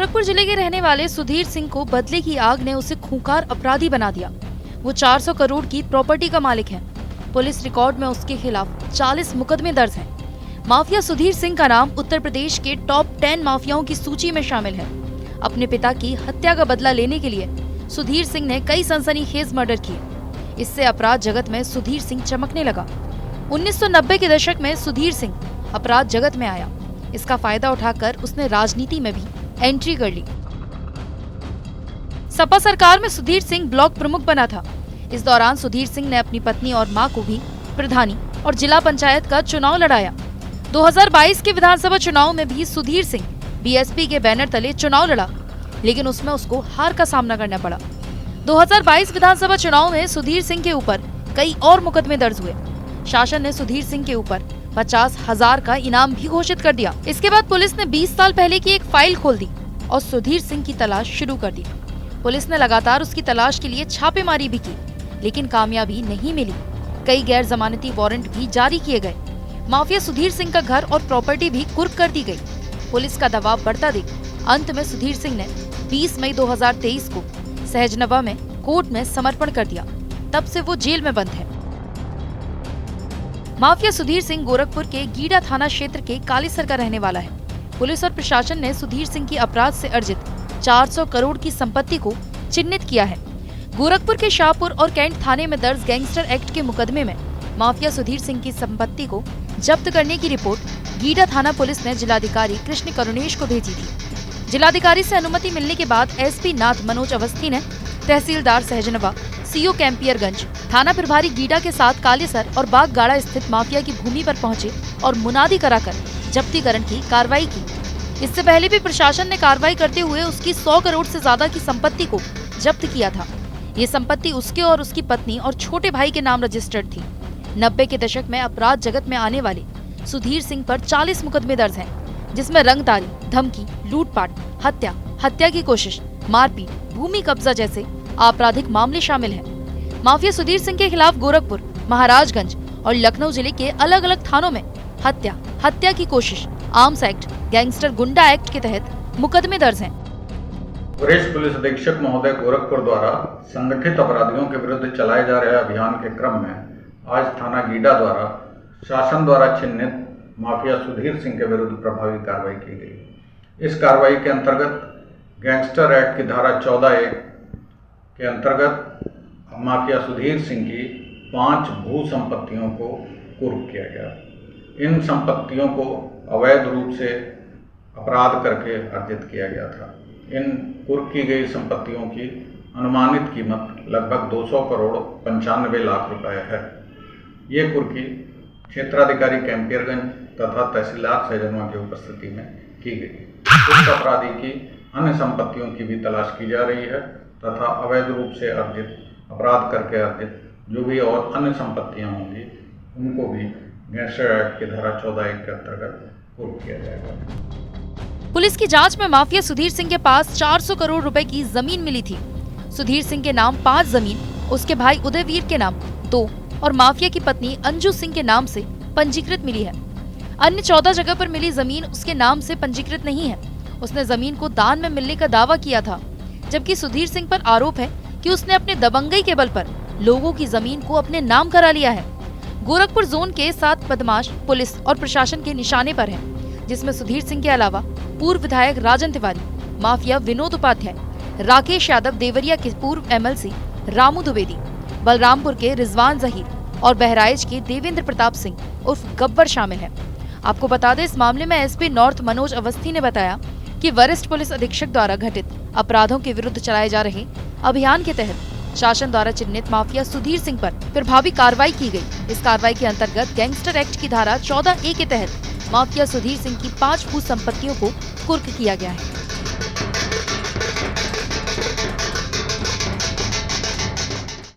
गोरखपुर जिले के रहने वाले सुधीर सिंह को बदले की आग ने उसे खूंखार अपराधी बना दिया। वो 400 करोड़ की प्रॉपर्टी का मालिक है। पुलिस रिकॉर्ड में उसके खिलाफ 40 मुकदमे दर्ज हैं। माफिया सुधीर सिंह का नाम उत्तर प्रदेश के टॉप 10 माफियाओं की सूची में शामिल है। अपने पिता की हत्या का बदला लेने के लिए सुधीर सिंह ने कई सनसनीखेज मर्डर किए। इससे अपराध जगत में सुधीर सिंह चमकने लगा। 1990 के दशक में सुधीर सिंह अपराध जगत में आया। इसका फायदा उठाकर उसने राजनीति में भी एंट्री कर ली। सपा सरकार में सुधीर सिंह ब्लॉक प्रमुख बना था। इस दौरान सुधीर सिंह ने अपनी पत्नी और मां को भी प्रधानी और जिला पंचायत का चुनाव लड़ाया। 2022 के विधानसभा चुनाव में भी सुधीर सिंह बीएसपी के बैनर तले चुनाव लड़ा, लेकिन उसमें उसको हार का सामना करना पड़ा। 2022 विधानसभा चुनाव में सुधीर सिंह के ऊपर कई और मुकदमे दर्ज हुए। शासन ने सुधीर सिंह के ऊपर 50,000 का इनाम भी घोषित कर दिया। इसके बाद पुलिस ने 20 साल पहले की एक फाइल खोल दी और सुधीर सिंह की तलाश शुरू कर दी। पुलिस ने लगातार उसकी तलाश के लिए छापेमारी भी की, लेकिन कामयाबी नहीं मिली। कई गैर जमानती वारंट भी जारी किए गए। माफिया सुधीर सिंह का घर और प्रॉपर्टी भी कुर्क कर दी गई। पुलिस का दबाव बढ़ता देख अंत में सुधीर सिंह ने 20 मई 2023 को सहजनवा में कोर्ट में समर्पण कर दिया। तब से वो जेल में बंद है। माफिया सुधीर सिंह गोरखपुर के गीडा थाना क्षेत्र के कालीसर का रहने वाला है। पुलिस और प्रशासन ने सुधीर सिंह की अपराध से अर्जित 400 करोड़ की संपत्ति को चिन्हित किया है। गोरखपुर के शाहपुर और कैंट थाने में दर्ज गैंगस्टर एक्ट के मुकदमे में माफिया सुधीर सिंह की संपत्ति को जब्त करने की रिपोर्ट गीडा थाना पुलिस ने जिलाधिकारी कृष्ण करुणेश को भेजी थी। जिलाधिकारी से अनुमति मिलने के बाद एसपी नाथ मनोज अवस्थी ने तहसीलदार सहजनवा, सीओ कैंपियरगंज, थाना प्रभारी गीडा के साथ कालीसर और बागगाड़ा स्थित माफिया की भूमि पर पहुंचे और मुनादी कराकर जब्तीकरण की कार्रवाई की। इससे पहले भी प्रशासन ने कार्रवाई करते हुए उसकी 100 करोड़ से ज्यादा की संपत्ति को जब्त किया था। ये संपत्ति उसके और उसकी पत्नी और छोटे भाई के नाम रजिस्टर्ड थी। 90 के दशक में अपराध जगत में आने वाले सुधीर सिंह पर 40 मुकदमे दर्ज हैं, जिसमें रंगदारी, धमकी, लूटपाट, हत्या की कोशिश, मारपीट, भूमि कब्जा जैसे आपराधिक मामले शामिल हैं। माफिया सुधीर सिंह के खिलाफ गोरखपुर, महाराजगंज और लखनऊ जिले के अलग अलग थानों में हत्या की कोशिश, आर्म्स एक्ट, गैंगस्टर गुंडा एक्ट के तहत मुकदमे दर्ज हैं। वरिष्ठ पुलिस अधीक्षक महोदय गोरखपुर द्वारा संगठित अपराधियों के विरुद्ध चलाए जा रहे अभियान के क्रम में आज थाना गीडा द्वारा शासन द्वारा चिन्हित माफिया सुधीर सिंह के विरुद्ध प्रभावी कार्रवाई की गई। इस कार्रवाई के अंतर्गत गैंगस्टर एक्ट की धारा 14A के अंतर्गत माफिया सुधीर सिंह की 5 भू संपत्तियों को कुर्क किया गया। इन संपत्तियों को अवैध रूप से अपराध करके अर्जित किया गया था। इन कुर्क की गई संपत्तियों की अनुमानित कीमत लगभग 200 करोड़ 95 लाख रुपए है। ये कुर्की क्षेत्राधिकारी कैंपियरगंज तथा तहसीलदार सहजनवा की उपस्थिति में की गई। उक्त अपराधी की अन्य संपत्तियों की भी तलाश की जा रही है तथा अवैध रूप से अर्जित, अपराध करके अर्जित जो भी और अन्य संपत्तियां होंगी उनको भी गैंगस्टर एक्ट की धारा 14A के अंतर्गत कुर्क किया जाएगा। पुलिस की जांच में माफिया सुधीर सिंह के पास 400 करोड़ रुपए की जमीन मिली थी। सुधीर सिंह के नाम 5 जमीन, उसके भाई उदयवीर के नाम 2 और माफिया की पत्नी अंजू सिंह के नाम से पंजीकृत मिली है। अन्य 14 जगह पर मिली जमीन उसके नाम से पंजीकृत नहीं है। उसने जमीन को दान में मिलने का दावा किया था, जबकि सुधीर सिंह पर आरोप है कि उसने अपने दबंगई के बल पर लोगों की जमीन को अपने नाम करा लिया है। गोरखपुर जोन के 7 बदमाश पुलिस और प्रशासन के निशाने पर हैं, जिसमें सुधीर सिंह के अलावा पूर्व विधायक राजन तिवारी, माफिया विनोद उपाध्याय, राकेश यादव, देवरिया के पूर्व MLC रामू द्विवेदी, बलरामपुर के रिजवान जहीर और बहराइच के देवेंद्र प्रताप सिंह उर्फ गब्बर शामिल है। आपको बता दें, इस मामले में एसपी नॉर्थ मनोज अवस्थी ने बताया कि वरिष्ठ पुलिस अधीक्षक द्वारा घटित अपराधों के विरुद्ध चलाए जा रहे अभियान के तहत शासन द्वारा चिन्हित माफिया सुधीर सिंह पर प्रभावी कार्रवाई की गई। इस कार्रवाई के अंतर्गत गैंगस्टर एक्ट की धारा 14A के तहत माफिया सुधीर सिंह की 5 भू संपत्तियों को कुर्क किया गया है।